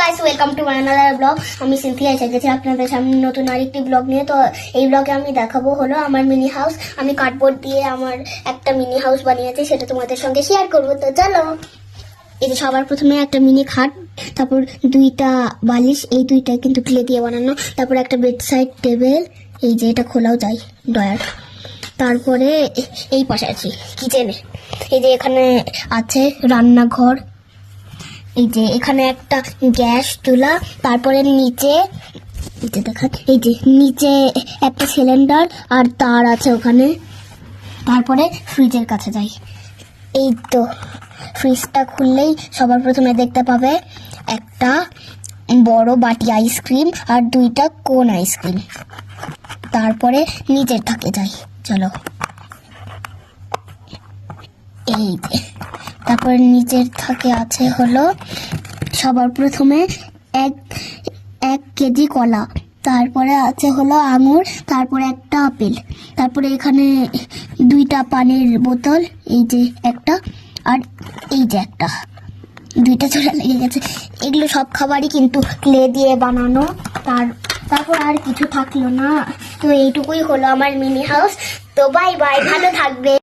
Guys, welcome to my another blog. আমি Cynthia এসে গেছি আপনাদের সামনে নতুন আরেকটি ব্লগ নিয়ে। তো এই ব্লগে আমি দেখাবো হলো আমার মিনি হাউস। আমি কার্ডবোর্ড দিয়ে আমার একটা মিনি হাউস বানিয়েছি, সেটা তোমাদের সঙ্গে শেয়ার করবো। তো চলো। এই যে সবার প্রথমে একটা মিনি খাট, তারপর দুইটা বালিশ, এই দুইটা কিন্তু ক্লে দিয়ে বানানো, তারপর একটা বেড সাইড টেবিল, এই যে এটা খোলাও যায় ডয়ার। তারপরে এই পাশে আছি কিচেনে, এই যে এখানে আছে রান্নাঘর, এই যে এখানে একটা গ্যাস চুলা, তারপরে নিচে দেখা, এই যে নিচে একটা সিলিন্ডার আর তার আছে ওখানে। তারপরে ফ্রিজের কাছে যাই, এই তো ফ্রিজটা খুললেই সবার প্রথমে দেখতে পাবে একটা বড় বাটি আইসক্রিম আর দুইটা কোন আইসক্রিম। তারপরে নিচের থাকে যাই, চলো। এই যে তারপরে নিচের থাকে আছে হলো সবার প্রথমে এক কেজি কলা, তারপরে আছে হলো আঙুর, তারপরে একটা আপেল, তারপরে এখানে দুইটা পানির বোতল, এই যে একটা আর এই যে একটা, দুইটা চোরা লেগে গেছে। এগুলো সব খাবারই কিন্তু ক্লে দিয়ে বানানো। তারপর আর কিছু থাকলো না। তো এইটুকুই হলো আমার মিনি হাউস। তো বাই বাই, ভালো থাকবে।